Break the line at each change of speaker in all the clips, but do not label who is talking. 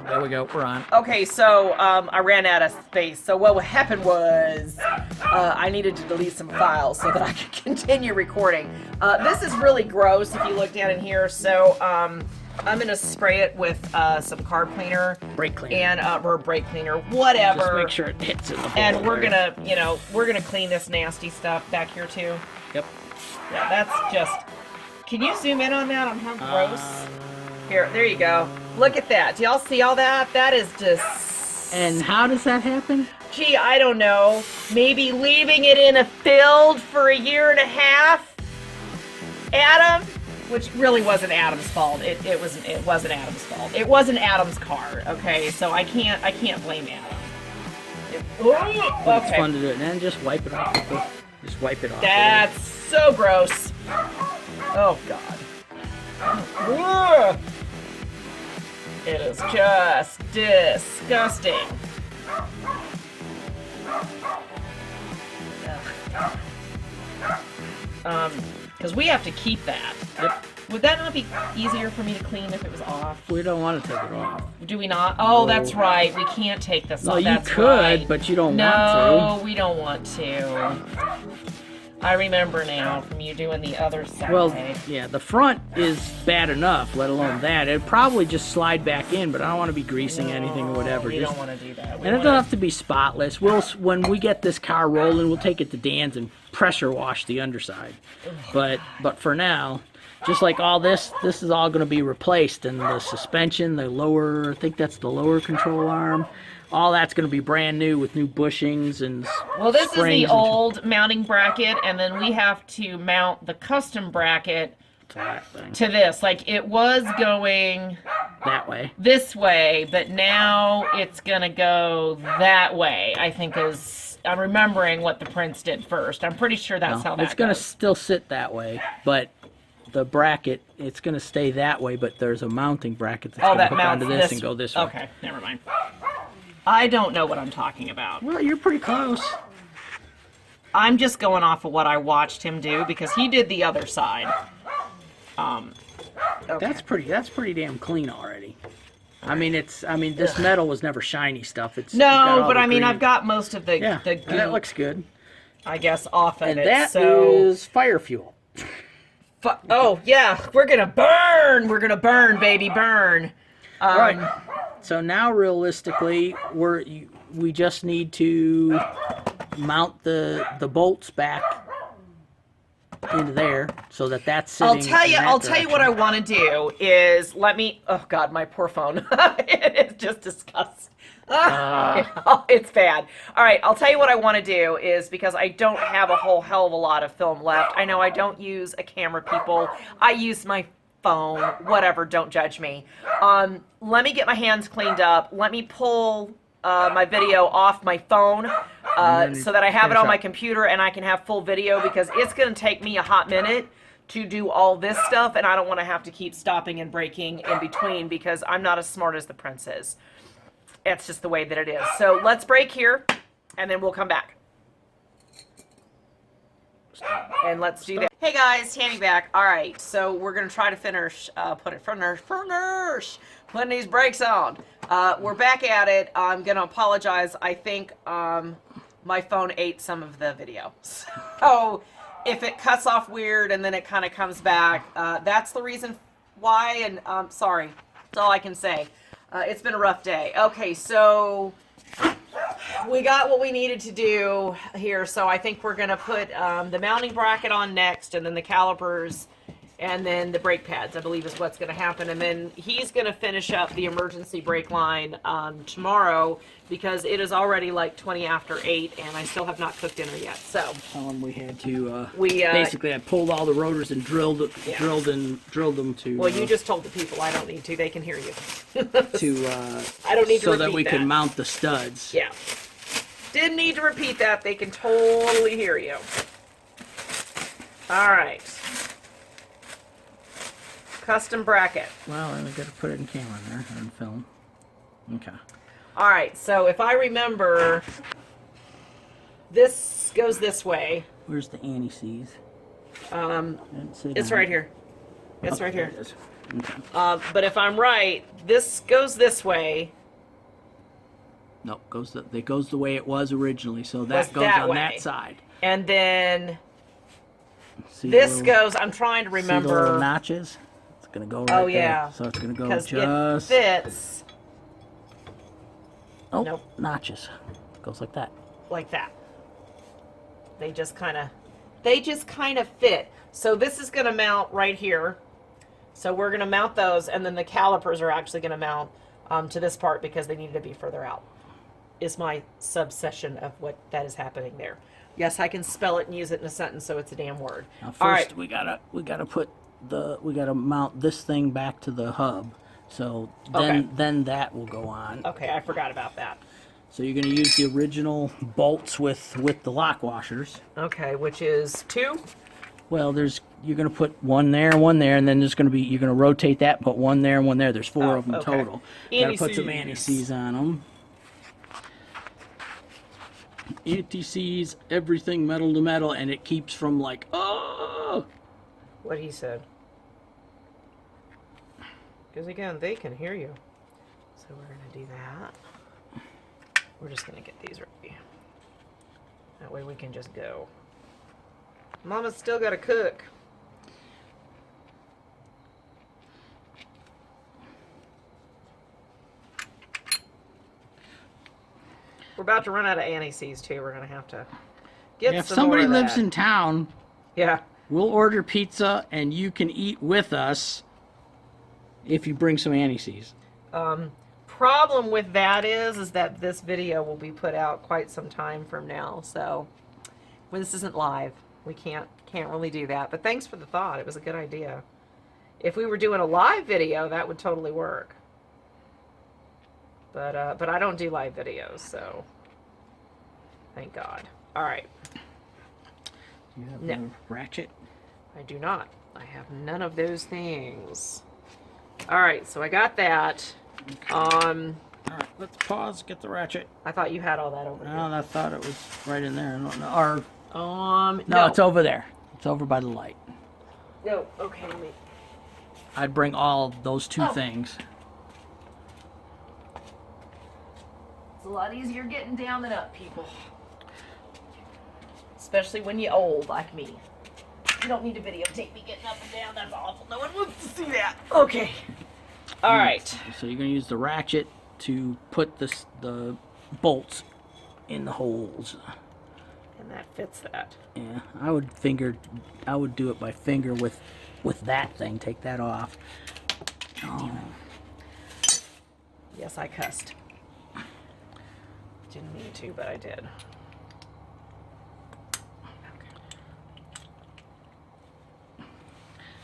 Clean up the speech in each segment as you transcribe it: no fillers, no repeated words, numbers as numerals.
There we go, we're on.
Okay, so I ran out of space. So what happened was I needed to delete some files so that I could continue recording. This is really gross if you look down in here. So I'm gonna spray it with some carb cleaner,
Brake cleaner,
and or brake cleaner, whatever.
Just make sure it hits in the hole.
And we're gonna, you know, we're gonna clean this nasty stuff back here too.
Yep.
Yeah, that's just. Can you zoom in on that? On how gross. Here, there you go. Look at that. Do y'all see all that? That is just...
And how does that happen?
Gee, I don't know. Maybe leaving it in a field for a year and a half? Adam? Which really wasn't Adam's fault. It wasn't Adam's fault. It wasn't Adam's car, okay? So I can't blame Adam.
It's fun to do it. And then just wipe it off. Just wipe it off.
That's so gross. Oh, God. Ugh. It is just disgusting. Because we have to keep that.
Yep.
Would that not be easier for me to clean if it was off?
We don't want to take it off.
Do we not? Oh, that's right. We can't take this off.
No, you
that's
could,
right.
but you don't want
No, we don't want to. I remember now from you doing the other side.
Well, yeah, the front is bad enough, let alone that. It'd probably just slide back in, but I don't want to be greasing anything or whatever.
We don't want to do that.
And it doesn't have to be spotless. When we get this car rolling, we'll take it to Dan's and pressure wash the underside. But for now, just like all this is all going to be replaced, and the suspension, the lower, I think that's the lower control arm. All that's going to be brand new with new bushings and
well, this is the
springs
old mounting bracket, and then we have to mount the custom bracket to this. Like, it was going
that way,
this way, but now it's going to go that way, I think is... I'm remembering what the Prince did first. I'm pretty sure that's how that
it's going to
goes.
still sit that way, but the bracket, it's going to stay that way, but there's a mounting bracket that's going to hook onto this and go this way.
Okay, never mind. I don't know what I'm talking about.
Well, you're pretty close.
I'm just going off of what I watched him do because he did the other side. Okay.
That's pretty damn clean already. I mean, this metal was never shiny stuff.
No, but I mean, I've got most of the goop,
that looks good.
I guess, off of it.
And that
so
is fire fuel.
Oh yeah, we're gonna burn. We're gonna burn, baby, burn.
All right. So now, realistically, we just need to mount the bolts back into there so that's sitting.
I'll tell you what I want to do is let me. Oh God, my poor phone. It's just disgusting. It's bad. All right, I'll tell you what I want to do is, because I don't have a whole hell of a lot of film left. I know I don't use a camera, people. I use my phone, whatever, don't judge me. Let me get my hands cleaned up. Let me pull my video off my phone so that I have it on my computer and I can have full video, because it's going to take me a hot minute to do all this stuff, and I don't want to have to keep stopping and breaking in between because I'm not as smart as the Prince is. It's just the way that it is. So let's break here and then we'll come back. And let's do that. Hey guys, Tammy back. All right, so we're gonna try to finish, putting these brakes on. We're back at it. I'm gonna apologize. I think my phone ate some of the video. So if it cuts off weird and then it kind of comes back, that's the reason why. And sorry, that's all I can say. It's been a rough day. Okay, so we got what we needed to do here, so I think we're going to put the mounting bracket on next, and then the calipers, and then the brake pads, I believe is what's going to happen. And then he's going to finish up the emergency brake line tomorrow, because it is already like 20 after 8, and I still have not cooked dinner yet. So
we had to basically I pulled all the rotors and drilled them to.
Well, you just told the people. I don't need to. They can hear you.
I
don't need to
so
repeat
that we
that.
can mount the studs.
Yeah. Didn't need to repeat that. They can totally hear you. All right. Custom bracket.
Well, I got to put it in camera there, or in film. Okay.
All right, so if I remember, this goes this way.
Where's the anti-seize?
It's right here. It's right
there
here.
it is. Okay.
But if I'm right, this goes this way.
No, it goes the way it was originally. So that goes
that
on
way.
that side.
And then
See
this
the little,
goes, I'm trying to
See the little
remember.
notches? It's going to go right
Oh, yeah.
there. So it's going to go
Because
just...
it fits
Oh,
Nope.
notches. It goes like that.
like that. They just kind of fit. So this is going to mount right here. So we're going to mount those, and then the calipers are actually going to mount to this part because they needed to be further out. Is my subsession of what that is happening there. Yes, I can spell it and use it in a sentence, so it's a damn word.
Now first,
All right.
we gotta mount this thing back to the hub. So then that will go on.
Okay, I forgot about that.
So you're gonna use the original bolts with the lock washers.
Okay, which is 2.
Well, you're gonna put one there, and then you're gonna rotate that, put one there and one there. There's 4 of them
okay.
total. Gotta put some anti-seize on them. Anti-seize everything metal to metal, and it keeps from like, oh.
What he said. Because again, they can hear you. So we're gonna do that. We're just gonna get these ready. That way we can just go. Mama's still gotta cook. We're about to run out of anti-seize too. We're gonna have to get
If
some
somebody
more of
lives
that.
in town,
Yeah.
we'll order pizza and you can eat with us if you bring some anti-seize.
Problem with that is that this video will be put out quite some time from now. So when this isn't live, we can't really do that. But thanks for the thought. It was a good idea. If we were doing a live video, that would totally work. But I don't do live videos, so thank God. All right.
You have
No.
a ratchet?
I do not. I have none of those things. All right, so I got that.
All right, let's pause. Get the ratchet.
I thought you had all that over
No, I thought it was right in there. I don't know. Or
here.
no, it's over there. It's over by the light.
No, okay, let me.
I'd bring all of those two things.
It's a lot easier getting down than up, people. Especially when you're old like me. You don't need to videotape me getting up and down. That's awful. No one wants to see that. Okay. All right.
So you're gonna use the ratchet to put the bolts in the holes.
And that fits that.
Yeah, I would do it by finger with that thing. Take that off. Oh.
Yes, I cussed. Didn't mean to, but I did.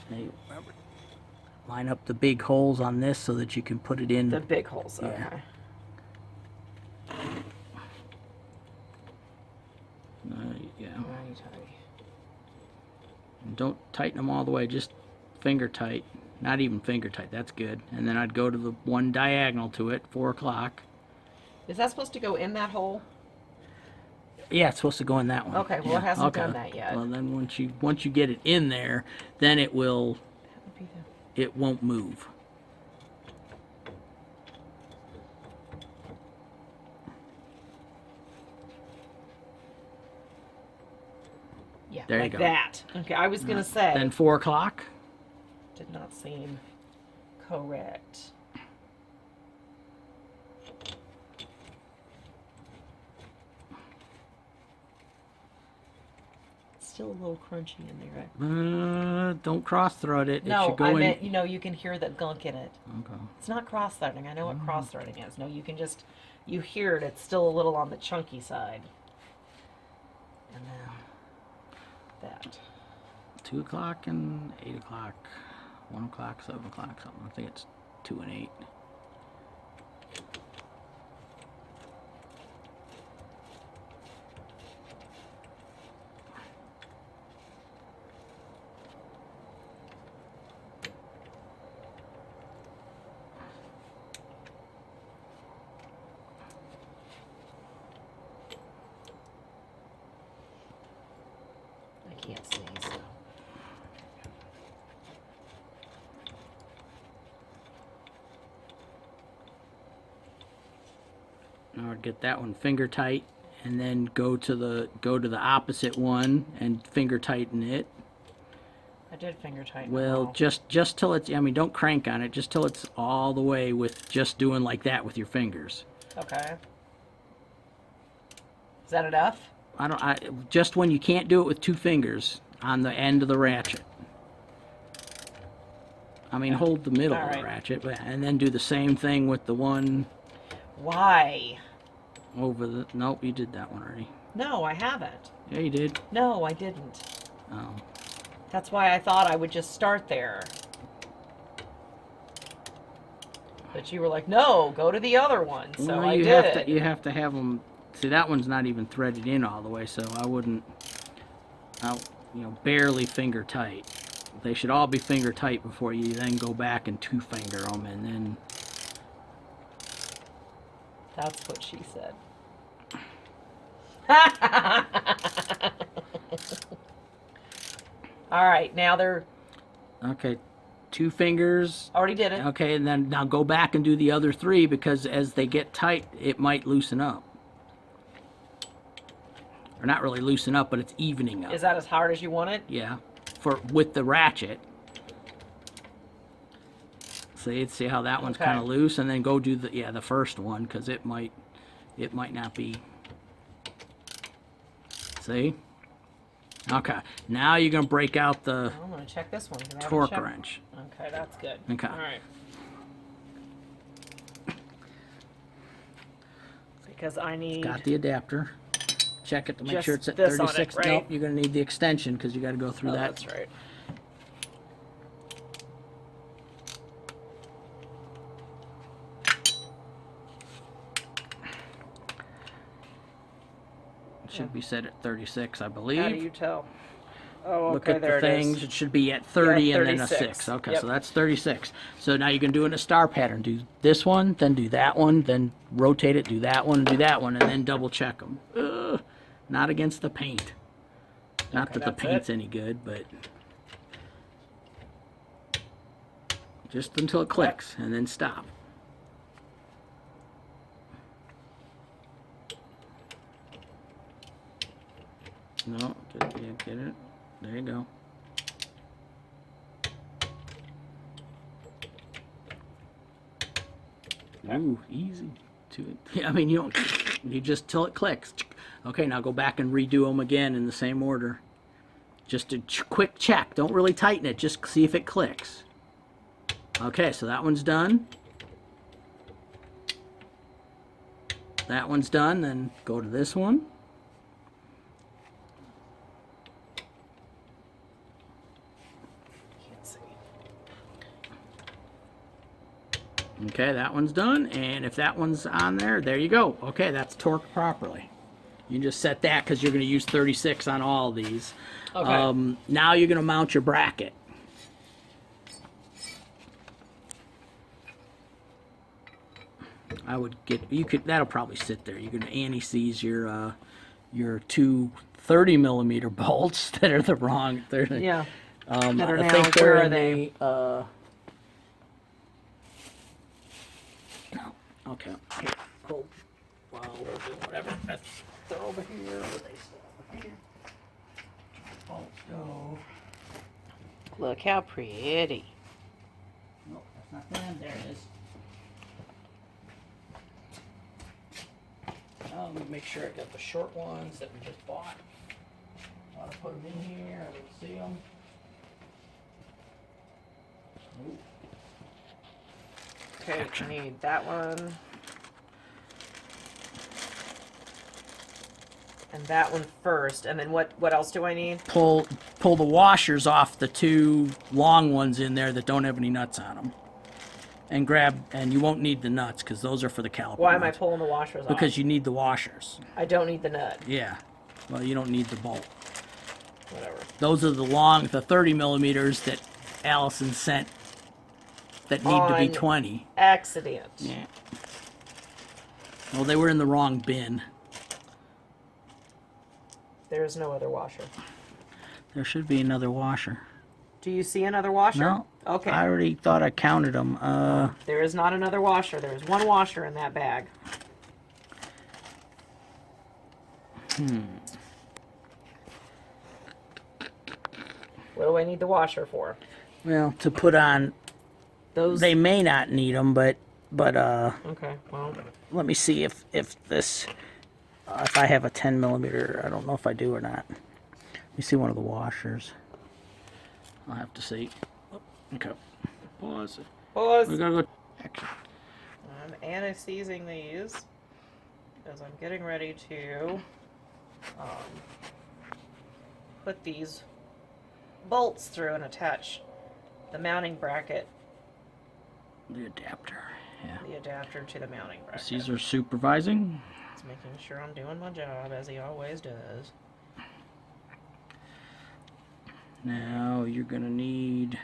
Now you remember, line up the big holes on this so that you can put it in.
The big holes, okay.
Yeah. Yeah.
Right.
And don't tighten them all the way, just finger tight. Not even finger tight, that's good. And then I'd go to the one diagonal to it, 4 o'clock.
Is that supposed to go in that hole?
Yeah, it's supposed to go in that one.
Okay, well,
Yeah,
it hasn't done that yet.
Well, then once you get it in there, then it will,
That would be the...
it won't move.
Yeah,
There you
like
go.
that. Okay, I was going to say.
Then 4 o'clock.
Did not seem correct. It's still a little crunchy in there. Right?
Don't cross-thread it. It
No,
should go
I
in.
meant, you can hear the gunk in it.
Okay.
It's not cross-threading. I know what cross-threading is. No, you can just, you hear it. It's still a little on the chunky side. And then that.
2 o'clock and 8 o'clock. 1 o'clock, 7 o'clock, something. I think it's 2 and 8.
I can't see, so.
or get that one finger tight, and then go to the opposite one and finger tighten it.
I did finger tighten.
Well, just till it's, I mean, don't crank on it, just till it's all the way with just doing like that with your fingers.
Okay. Is that enough?
Just when you can't do it with 2 fingers on the end of the ratchet. I mean, hold the middle of the ratchet, and then do the same thing with the one.
Why?
Over the, nope, you did that one already.
No, I haven't.
Yeah, you did.
No, I didn't.
Oh.
That's why I thought I would just start there. But you were like, no, go to the other one. So
well,
I did.
You have to have them. See, that one's not even threaded in all the way, so I wouldn't. Barely finger tight. They should all be finger tight before you then go back and 2-finger them, and then.
That's what she said. All right, now they're.
Okay, 2 fingers.
Already did it.
Okay, and then now go back and do the other 3, because as they get tight, it might loosen up. Or not really loosen up, but it's evening up.
Is that as hard as you want it?
Yeah, with the ratchet. See how that one's kind of loose, and then go do the first one, because it might not be. See? Okay, now you're gonna break out the
I'm gonna check this one.
torque wrench.
Okay, that's good.
Okay.
All right. Because I need.
Got the adapter. Check it to make sure it's at
this on it,
36.
right?
Nope, you're gonna need the extension because you got to go through that.
That's right.
It should be set at 36, I believe.
How do you tell? Oh, okay,
Look at
there
the
it is.
things. It should be at 30
Yeah,
and then a
36.
6. Okay,
Yep.
so that's 36. So now you can do it in a star pattern. Do this one, then do that one, then rotate it, do that one, and do that one, and then double check them. Not against the paint. Not that the paint's any good, but just until it clicks, and then stop. No, get it. There you go. Ooh, easy. I mean, you just till it clicks. Okay, now go back and redo them again in the same order. Just a quick check. Don't really tighten it. Just see if it clicks. Okay, so that one's done. That one's done. Then go to this one. Okay, that one's done, and if that one's on there, there you go. Okay, that's torqued properly. You can just set that because you're going to use 36 on all of these.
Okay.
Now you're going to mount your bracket. I would get, that'll probably sit there. You're going to anti-seize your 2 30mm bolts that are the wrong.
Yeah.
That
are
I
now,
think
where
they're
are
in
they?
Okay. Here, hold. While we're doing whatever. They're over here. Or are they still over here? Bolts go.
Look how pretty.
Nope, that's not them. There it is. Let me make sure I got the short ones that we just bought. I'll put them in here. I don't see them. Ooh.
Okay, I need that one. And that one first. And then what else do I need?
Pull the washers off the 2 long ones in there that don't have any nuts on them. And you won't need the nuts because those are for the caliper.
Why am I
nuts.
pulling the washers off?
Because you need the washers.
I don't need the nut.
Yeah. Well, you don't need the bolt.
Whatever.
Those are the 30mm that Allison sent that need to be
On
20.
Accident.
Yeah. Well, they were in the wrong bin.
There is no other washer.
There should be another washer.
Do you see another washer?
No.
Okay.
I already thought I counted them.
There is not another washer. There is one washer in that bag. What do I need the washer for?
Well, to put on,
Those.
they may not need them, but
Okay. Well.
let me see if this, if I have a 10 millimeter. I don't know if I do or not. Let me see one of the washers. I'll have to see. Oh, okay. Pause.
Pause.
We gotta go. Action.
I'm anti-seizing these because I'm getting ready to put these bolts through and attach the mounting bracket,
The adapter. Yeah.
the adapter to the mounting bracket.
Caesar supervising.
Just making sure I'm doing my job as he always does.
Now you're gonna need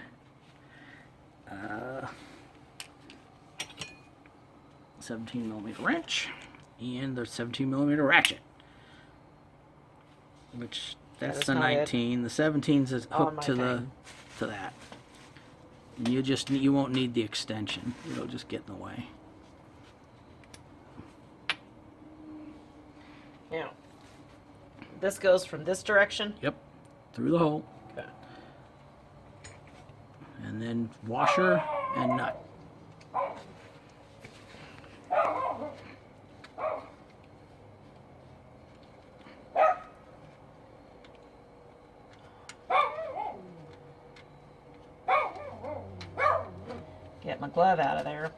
17 millimeter wrench and the 17 millimeter ratchet, which that's
That's
the
not it.
19. The 17's is
On
hooked
my
to the
thing.
to that. And you won't need the extension. It'll just get in the way.
Now, this goes from this direction.
Yep, through the hole,
Okay.
and then washer and nut.
Get my glove out of there.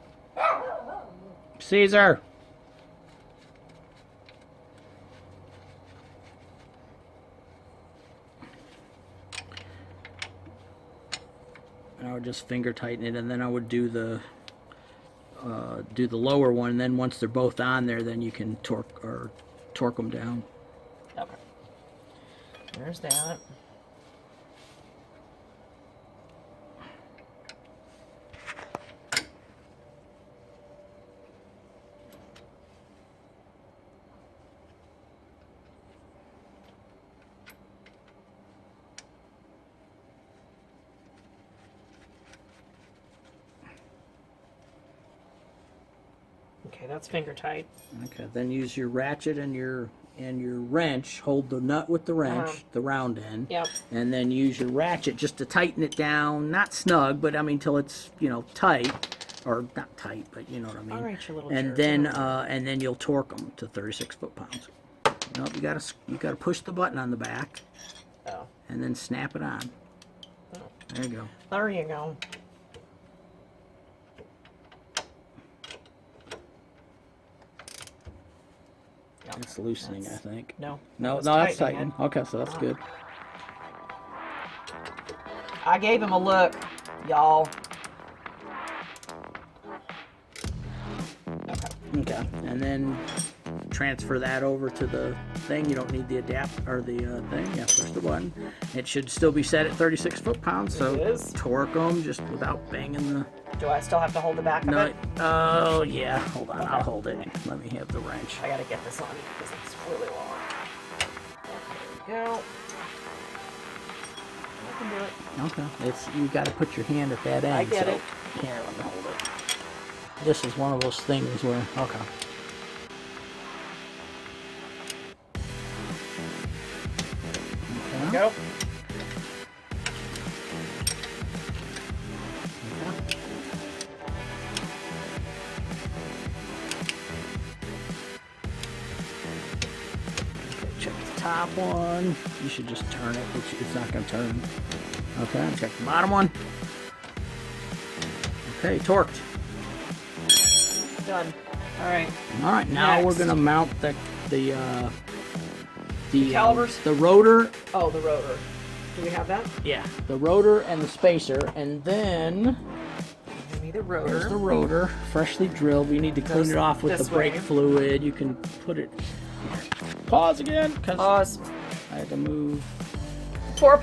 Caesar. And I would just finger tighten it, and then I would do the lower one. And then once they're both on there, then you can torque them down.
Okay. There's that. Okay, that's finger tight.
Okay. Then use your ratchet and your wrench. Hold the nut with the wrench, the round end.
Yep.
And then use your ratchet just to tighten it down, not snug, but I mean till it's tight, or not tight, but you know what I mean.
All right, you little
And
jerk.
then you'll torque them to 36 foot-pounds. Nope, you gotta push the button on the back,
Oh.
and then snap it on.
Oh.
There you go.
There you go. Yep.
It's loosening, I
That's-
think.
No.
No,
was
that's
tightening
tightening. Okay, so that's good.
I gave him a look, y'all.
Okay, and then transfer that over to the thing. You don't need the or the thing. Yeah, push the button. It should still be set at 36 foot-pounds, so
It is.
torque them just without banging the.
Do I still have to hold the back of
No,
it?
oh yeah. Hold on,
Okay.
I'll hold it. Let me have the wrench.
I gotta get this on because it's really long. There we go. I can do it.
Okay, you got to put your hand at that end.
I get
so.
it.
Here, let me hold it. This is one of those things where okay.
There we go.
Check the top one. You should just turn it, which it's not going to turn. Okay, check the bottom one. Okay, torqued.
Done. All right.
All right, now we're
Next.
going to mount the
calipers?
the rotor.
Oh, the rotor. Do we have that?
Yeah, the rotor and the spacer, and then
Give me the
there's the
rotor.
rotor, freshly drilled. We need to clean
Goes
it off with the
this
brake
way.
fluid. You can put it. Pause again, because
Pause.
I had to move.
4.